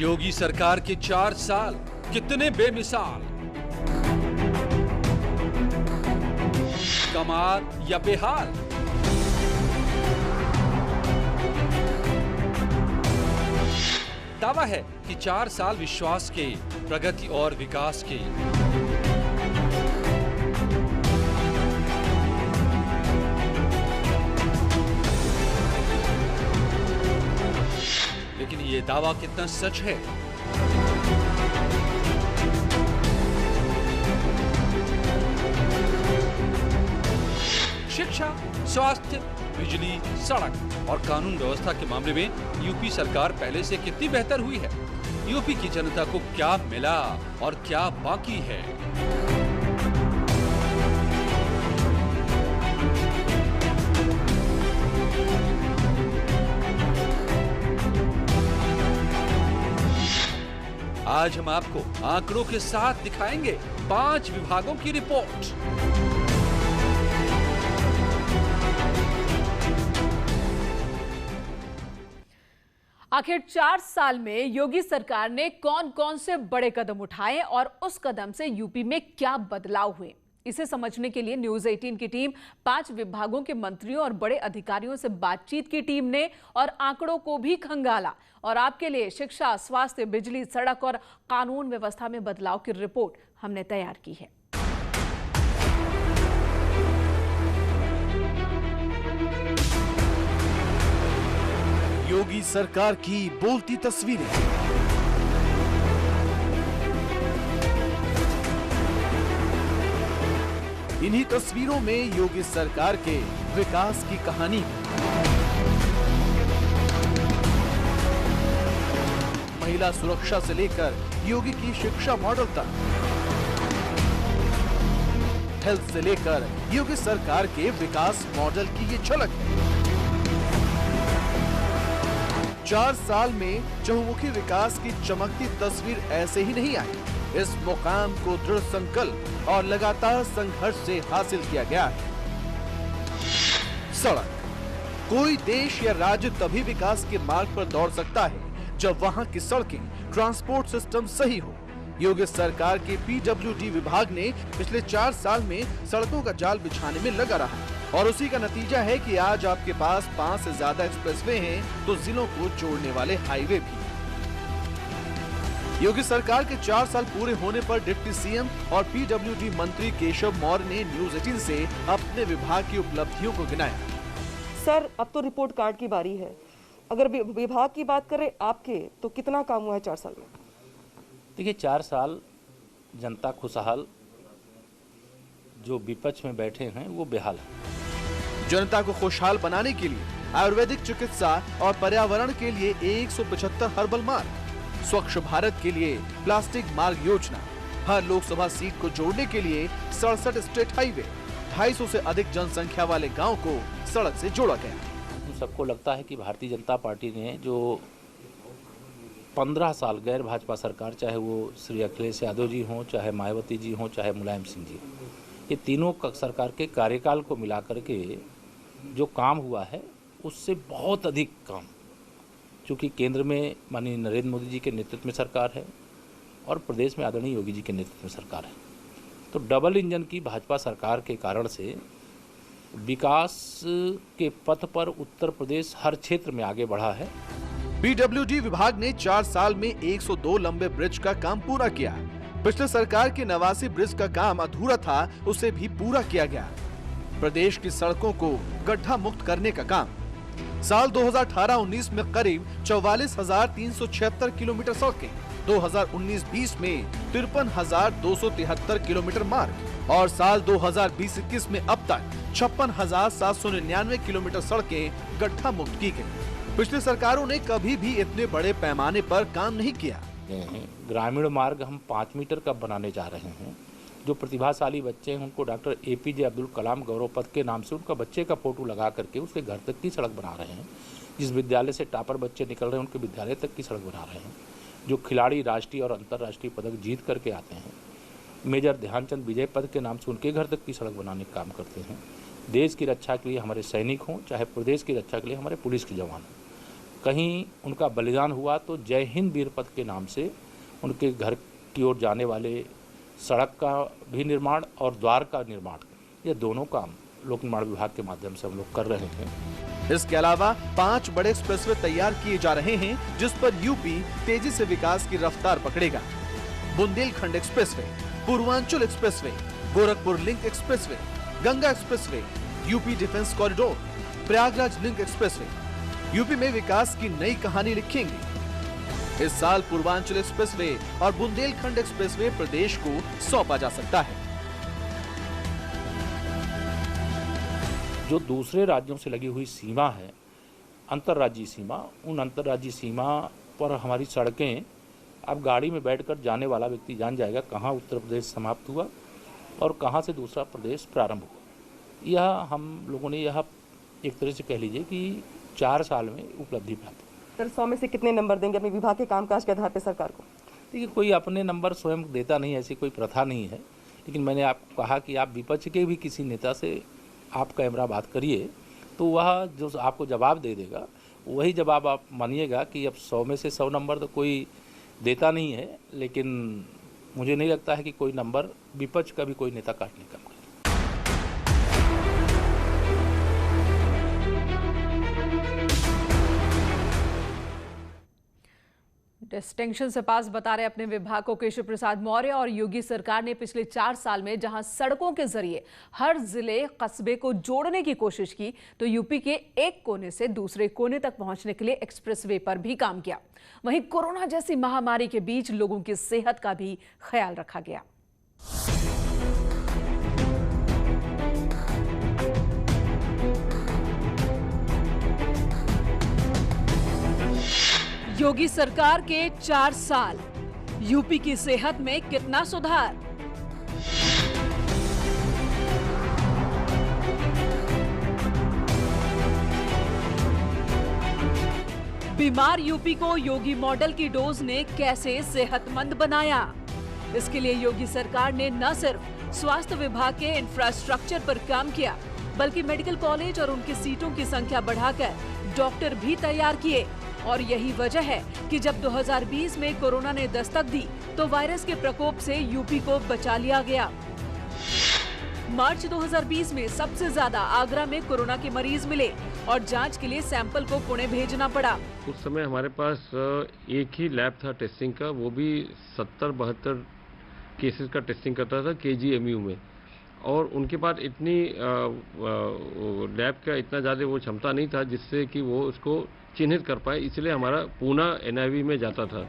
योगी सरकार के 4 साल कितने बेमिसाल, कमाल या बेहाल। दावा है कि 4 साल विश्वास के, प्रगति और विकास के। लेकिन ये दावा कितना सच है? शिक्षा, स्वास्थ्य, बिजली, सड़क और कानून व्यवस्था के मामले में यूपी सरकार पहले से कितनी बेहतर हुई है? यूपी की जनता को क्या मिला और क्या बाकी है? आज हम आपको आंकड़ों के साथ दिखाएंगे 5 विभागों की रिपोर्ट। आखिर 4 साल में योगी सरकार ने कौन कौन से बड़े कदम उठाए और उस कदम से यूपी में क्या बदलाव हुए, इसे समझने के लिए न्यूज 18 की टीम 5 विभागों के मंत्रियों और बड़े अधिकारियों से बातचीत की टीम ने और आंकड़ों को भी खंगाला और आपके लिए शिक्षा, स्वास्थ्य, बिजली, सड़क और कानून व्यवस्था में बदलाव की रिपोर्ट हमने तैयार की है। योगी सरकार की बोलती तस्वीरें। इन्हीं तस्वीरों में योगी सरकार के विकास की कहानी है। महिला सुरक्षा से लेकर योगी की शिक्षा मॉडल तक, हेल्थ से लेकर योगी सरकार के विकास मॉडल की ये झलक है। 4 साल में चहुमुखी विकास की चमकती तस्वीर ऐसे ही नहीं आई। इस मुकाम को दृढ़ संकल्प और लगातार संघर्ष से हासिल किया गया है। सड़क। कोई देश या राज्य तभी विकास के मार्ग पर दौड़ सकता है जब वहां की सड़कें, ट्रांसपोर्ट सिस्टम सही हो। योगी सरकार के पीडब्ल्यूडी विभाग ने पिछले 4 साल में सड़कों का जाल बिछाने में लगा रहा और उसी का नतीजा है कि आज आपके पास 5 से ज्यादा एक्सप्रेसवे हैं तो जिलों को जोड़ने वाले हाईवे भी। योगी सरकार के 4 साल पूरे होने पर डिप्टी सीएम और पीडब्ल्यूडी मंत्री केशव मौर्य ने न्यूज 18 से अपने विभाग की उपलब्धियों को गिनाया। सर, अब तो रिपोर्ट कार्ड की बारी है। अगर विभाग की बात करें आपके, तो कितना काम हुआ है 4 साल में? देखिए, 4 साल जनता खुशहाल, जो विपक्ष में बैठे हैं वो बेहाल है। जनता को खुशहाल बनाने के लिए आयुर्वेदिक चिकित्सा और पर्यावरण के लिए 175 हर्बल मार्ग, स्वच्छ भारत के लिए प्लास्टिक मार्ग योजना, हर लोकसभा सीट को जोड़ने के लिए 67 स्टेट हाईवे, 250 से अधिक जनसंख्या वाले गांव को सड़क से जोड़ा गया। सबको लगता है कि भारतीय जनता पार्टी ने जो 15 साल गैर भाजपा सरकार, चाहे वो श्री अखिलेश यादव जी हों, चाहे मायावती जी हों, चाहे मुलायम सिंह जी, ये तीनों सरकार के कार्यकाल को मिलाकर के जो काम हुआ है उससे बहुत अधिक काम, चूँकि केंद्र में माननीय नरेंद्र मोदी जी के नेतृत्व में सरकार है और प्रदेश में आदरणीय योगी जी के नेतृत्व में सरकार है, तो डबल इंजन की भाजपा सरकार के कारण से विकास के पथ पर उत्तर प्रदेश हर क्षेत्र में आगे बढ़ा है। पीडब्ल्यूडी विभाग ने 4 साल में 102 लंबे ब्रिज का काम पूरा किया। पिछले सरकार के 89 ब्रिज का काम अधूरा था, उसे भी पूरा किया गया। प्रदेश की सड़कों को गड्ढा मुक्त करने का काम। साल 2018-19 में करीब 44,376 किलोमीटर सड़कें, 2019-20 में 53,273 किलोमीटर मार्ग और साल 2020-21 में अब तक 56,799 किलोमीटर सड़कें गड्ढा मुक्त की गई। पिछली सरकारों ने कभी भी इतने बड़े पैमाने पर काम नहीं किया। ग्रामीण मार्ग हम 5 मीटर का बनाने जा रहे हैं। जो प्रतिभाशाली बच्चे हैं उनको डॉक्टर APJ अब्दुल कलाम गौरव पथ के नाम से उनका बच्चे का फोटो लगा करके उसके घर तक की सड़क बना रहे हैं। जिस विद्यालय से टॉपर बच्चे निकल रहे हैं उनके विद्यालय तक की सड़क बना रहे हैं। जो खिलाड़ी राष्ट्रीय और अंतर्राष्ट्रीय पदक जीत करके आते हैं, मेजर ध्यानचंद विजय पद के नाम से उनके घर तक की सड़क बनाने का काम करते हैं। देश की रक्षा के लिए हमारे सैनिक हों, चाहे प्रदेश की रक्षा के लिए हमारे पुलिस के जवान हों, कहीं उनका बलिदान हुआ तो जय हिंद वीर पथ के नाम से उनके घर की ओर जाने वाले सड़क का भी निर्माण और द्वार का निर्माण, ये दोनों काम लोक निर्माण विभाग के माध्यम से हम लोग कर रहे हैं। इसके अलावा 5 बड़े एक्सप्रेसवे तैयार किए जा रहे हैं, जिस पर यूपी तेजी से विकास की रफ्तार पकड़ेगा। Bundelkhand expressway, Purvanchal expressway, Gorakhpur link expressway, Ganga expressway, UP defence corridor, Prayagraj link expressway UP में विकास की नई कहानी लिखेंगे। इस साल पूर्वांचल एक्सप्रेसवे और बुंदेलखंड एक्सप्रेसवे प्रदेश को सौंपा जा सकता है। जो दूसरे राज्यों से लगी हुई सीमा है, अंतर्राज्यीय सीमा, उन अंतर्राज्यीय सीमा पर हमारी सड़कें, अब गाड़ी में बैठकर जाने वाला व्यक्ति जान जाएगा कहाँ उत्तर प्रदेश समाप्त हुआ और कहाँ से दूसरा प्रदेश प्रारंभ हुआ। यह हम लोगों ने यह एक तरह से कह लीजिए कि 4 साल में उपलब्धि प्राप्त। सर 100 में से कितने नंबर देंगे अपने विभाग के कामकाज के आधार पर सरकार को? देखिए, कोई अपने नंबर स्वयं देता नहीं, ऐसी कोई प्रथा नहीं है। लेकिन मैंने आपको कहा कि आप विपक्ष के भी किसी नेता से आप कैमरा बात करिए तो वह जो आपको जवाब दे देगा वही जवाब आप मानिएगा कि अब 100 में से 100 नंबर तो कोई देता नहीं है। लेकिन मुझे नहीं लगता है कि कोई नंबर विपक्ष का भी कोई नेता काटने का। डिस्टिंक्शन से पास बता रहे अपने विभाग को केशव प्रसाद मौर्य। और योगी सरकार ने पिछले 4 साल में जहां सड़कों के जरिए हर जिले कस्बे को जोड़ने की कोशिश की, तो यूपी के एक कोने से दूसरे कोने तक पहुंचने के लिए एक्सप्रेसवे पर भी काम किया। वहीं कोरोना जैसी महामारी के बीच लोगों की सेहत का भी ख्याल रखा गया। योगी सरकार के 4 साल, यूपी की सेहत में कितना सुधार? बीमार यूपी को योगी मॉडल की डोज ने कैसे सेहतमंद बनाया? इसके लिए योगी सरकार ने न सिर्फ स्वास्थ्य विभाग के इंफ्रास्ट्रक्चर पर काम किया, बल्कि मेडिकल कॉलेज और उनकी सीटों की संख्या बढ़ाकर डॉक्टर भी तैयार किए। और यही वजह है कि जब 2020 में कोरोना ने दस्तक दी तो वायरस के प्रकोप से यूपी को बचा लिया गया। मार्च 2020 में सबसे ज्यादा आगरा में कोरोना के मरीज मिले और जांच के लिए सैंपल को पुणे भेजना पड़ा। उस समय हमारे पास एक ही लैब था टेस्टिंग का, वो भी 70-72 केसेस का टेस्टिंग करता था KGMU में, और उनके पास इतनी लैब का इतना ज़्यादा वो क्षमता नहीं था जिससे कि वो उसको चिन्हित कर पाए, इसलिए हमारा पूना NIV में जाता था।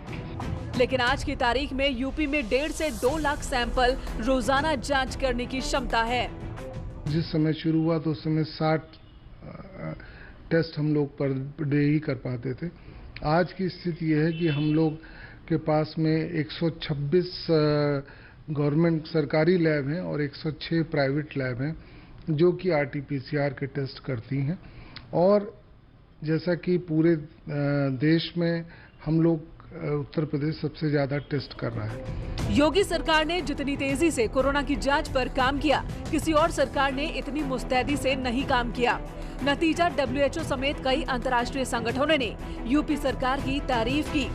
लेकिन आज की तारीख में यूपी में 1.5 से 2 लाख सैंपल रोजाना जांच करने की क्षमता है। जिस समय शुरू हुआ तो उस समय 60 टेस्ट हम लोग पर डे ही कर पाते थे। आज की स्थिति यह है कि हम लोग के पास में 126 गवर्नमेंट सरकारी लैब हैं और 106 प्राइवेट लैब हैं जो कि RT-PCR के टेस्ट करती हैं। और जैसा कि पूरे देश में हम लोग उत्तर प्रदेश सबसे ज्यादा टेस्ट कर रहा है। योगी सरकार ने जितनी तेजी से कोरोना की जांच पर काम किया, किसी और सरकार ने इतनी मुस्तैदी से नहीं काम किया। नतीजा WHO समेत कई अंतर्राष्ट्रीय संगठनों ने यूपी सरकार की तारीफ की।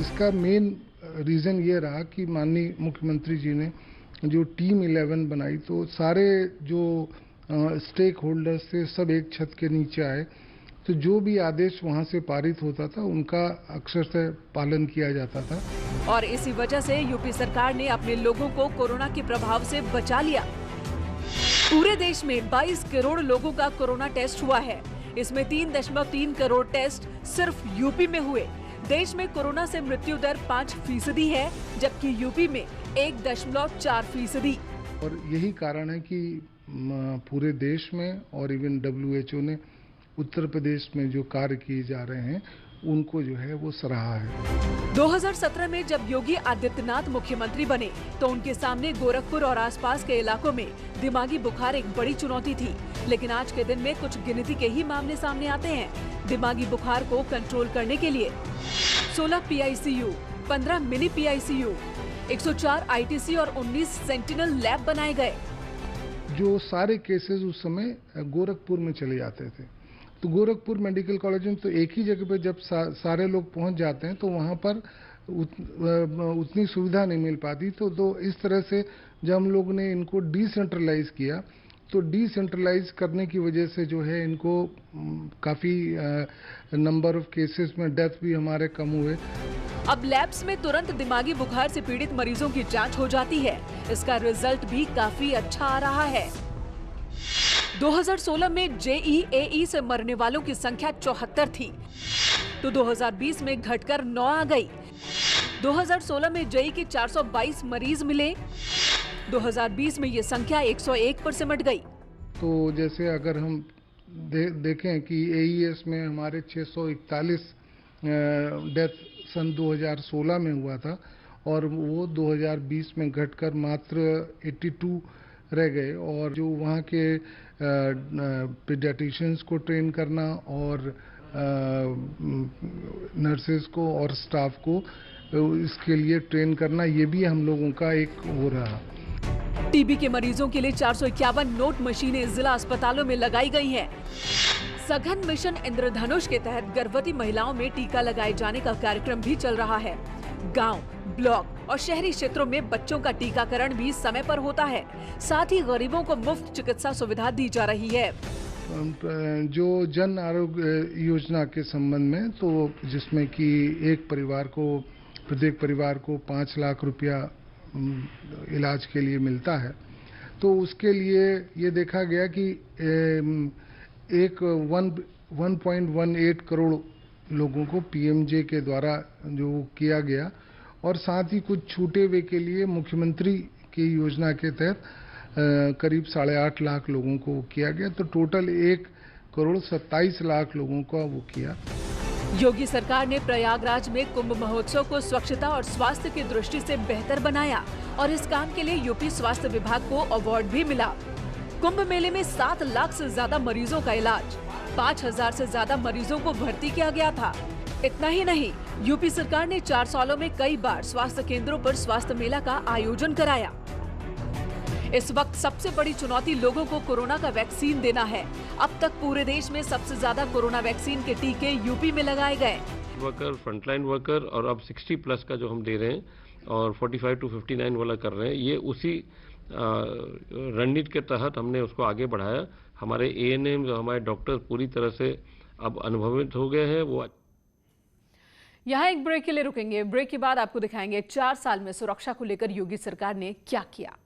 इसका मेन रीजन ये रहा कि माननीय मुख्यमंत्री जी ने जो टीम 11 बनाई, तो सारे जो स्टेक होल्डर्स थे सब एक छत के नीचे आए, तो जो भी आदेश वहां से पारित होता था उनका अक्षरशः पालन किया जाता था। और इसी वजह से यूपी सरकार ने अपने लोगों को कोरोना के प्रभाव से बचा लिया। पूरे देश में 22 करोड़ लोगों का कोरोना टेस्ट हुआ है। इसमें 3.3 करोड़ टेस्ट सिर्फ यूपी में हुए। देश में कोरोना से मृत्यु दर 5% है, जबकि यूपी में 1.4%। और यही कारण है कि पूरे देश में और इवन WHO ने उत्तर प्रदेश में जो कार्य किए जा रहे हैं उनको जो है वो सराहा है। 2017 में जब योगी आदित्यनाथ मुख्यमंत्री बने तो उनके सामने गोरखपुर और आसपास के इलाकों में दिमागी बुखार एक बड़ी चुनौती थी। लेकिन आज के दिन में कुछ गिनती के ही मामले सामने आते हैं। दिमागी बुखार को कंट्रोल करने के लिए 16 PICU, 15 मिनी PICU, 104 ITC और 19 सेंटिनल लैब बनाए गए। जो सारे केसेस उस समय गोरखपुर में चले जाते थे, तो गोरखपुर मेडिकल कॉलेज में तो एक ही जगह पे जब सारे लोग पहुंच जाते हैं तो वहां पर उतनी सुविधा नहीं मिल पाती। तो इस तरह से जब हम लोग ने इनको डिसेंट्रलाइज किया तो डिसेंट्रलाइज करने की वजह से जो है इनको काफ़ी नंबर ऑफ केसेस में डेथ भी हमारे कम हुए। अब लैब्स में तुरंत दिमागी बुखार से पीड़ित मरीजों की जांच हो जाती है। इसका रिजल्ट भी काफी अच्छा आ रहा है। 2016 में JEE से मरने वालों की संख्या 74 थी, तो 2020 में घटकर 9 आ गई। 2016 में JEE के 422 मरीज मिले, 2020 में ये संख्या 101 पर सिमट गई। तो जैसे अगर हम देखें कि AES में हमारे 641 डेथ सन 2016 में हुआ था और वो 2020 में घटकर मात्र 82 रह गए। और जो वहाँ के पीडियाट्रिशियंस को ट्रेन करना और नर्सेज को और स्टाफ को इसके लिए ट्रेन करना, ये भी हम लोगों का एक हो रहा। टीबी के मरीजों के लिए 451 नोट मशीनें जिला अस्पतालों में लगाई गई हैं। सघन मिशन इंद्रधनुष के तहत गर्भवती महिलाओं में टीका लगाए जाने का कार्यक्रम भी चल रहा है। गांव, ब्लॉक और शहरी क्षेत्रों में बच्चों का टीकाकरण भी समय पर होता है। साथ ही गरीबों को मुफ्त चिकित्सा सुविधा दी जा रही है। जो जन आरोग्य योजना के संबंध में, तो जिसमें कि प्रत्येक परिवार को 5 लाख रुपया इलाज के लिए मिलता है, तो उसके लिए ये देखा गया कि 1.18 करोड़ लोगों को PMJ के द्वारा जो किया गया और साथ ही कुछ छूटे हुए के लिए मुख्यमंत्री की योजना के तहत करीब 8.5 लाख लोगों को किया गया। तो टोटल 1.27 करोड़ लोगों को वो किया। योगी सरकार ने प्रयागराज में कुंभ महोत्सव को स्वच्छता और स्वास्थ्य की दृष्टि से बेहतर बनाया और इस काम के लिए यूपी स्वास्थ्य विभाग को अवार्ड भी मिला। कुंभ मेले में 7 लाख से ज्यादा मरीजों का इलाज, 5,000 से ज्यादा मरीजों को भर्ती किया गया था। इतना ही नहीं, यूपी सरकार ने 4 सालों में कई बार स्वास्थ्य केंद्रों पर स्वास्थ्य मेला का आयोजन कराया। इस वक्त सबसे बड़ी चुनौती लोगों को कोरोना का वैक्सीन देना है। अब तक पूरे देश में सबसे ज्यादा कोरोना वैक्सीन के टीके यूपी में लगाए गए। वर्कर, फ्रंटलाइन वर्कर और अब 60+ का जो हम दे रहे हैं और 45 to 59 वाला कर रहे हैं, ये उसी रणनीति के तहत हमने उसको आगे बढ़ाया। हमारे ANM जो हमारे डॉक्टर पूरी तरह से अब अनुभवित हो गए हैं। वो यहाँ एक ब्रेक के लिए रुकेंगे। ब्रेक के बाद आपको दिखाएंगे 4 साल में सुरक्षा को लेकर योगी सरकार ने क्या किया।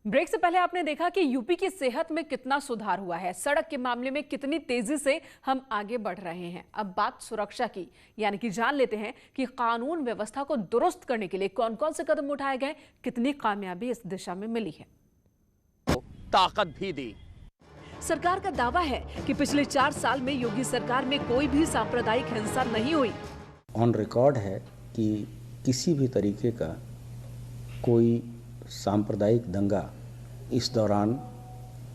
ब्रेक से पहले आपने देखा कि यूपी की सेहत में कितना सुधार हुआ है, सड़क के मामले में कितनी तेजी से हम आगे बढ़ रहे हैं। अब बात सुरक्षा की, यानी कि जान लेते हैं कि कानून व्यवस्था को दुरुस्त करने के लिए कौन कौन से कदम उठाए गए, कितनी कामयाबी इस दिशा में मिली है। ताकत भी दी। सरकार का दावा है कि पिछले 4 साल में योगी सरकार में कोई भी सांप्रदायिक हिंसा नहीं हुई। ऑन रिकॉर्ड है कि किसी भी तरीके का कोई सांप्रदायिक दंगा इस दौरान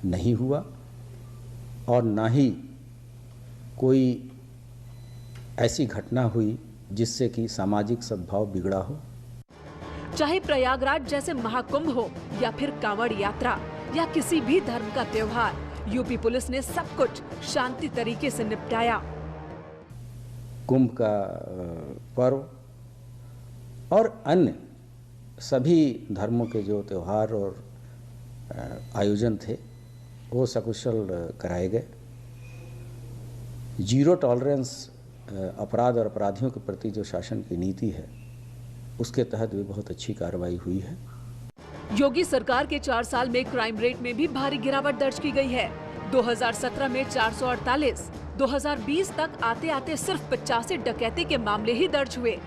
नहीं हुआ और ना ही कोई ऐसी घटना हुई जिससे कि सामाजिक सद्भाव बिगड़ा हो। चाहे प्रयागराज जैसे महाकुंभ हो या फिर कांवड़ यात्रा या किसी भी धर्म का त्योहार, यूपी पुलिस ने सब कुछ शांति तरीके से निपटाया। कुंभ का पर्व और अन्य सभी धर्मों के जो त्योहार और आयोजन थे वो सकुशल कराए गए। जीरो टॉलरेंस अपराध और अपराधियों के प्रति जो शासन की नीति है उसके तहत भी बहुत अच्छी कार्रवाई हुई है। योगी सरकार के 4 साल में क्राइम रेट में भी भारी गिरावट दर्ज की गई है। 2017 में 448, 2020 तक आते आते सिर्फ 85 डकैती के मामले ही दर्ज हुए।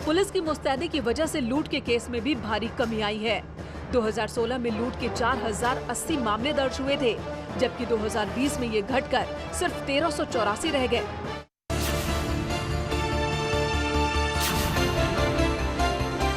पुलिस की मुस्तैदी की वजह से लूट के केस में भी भारी कमी आई है। 2016 में लूट के 4080 मामले दर्ज हुए थे, जबकि 2020 में ये घटकर सिर्फ 1384 रह गए।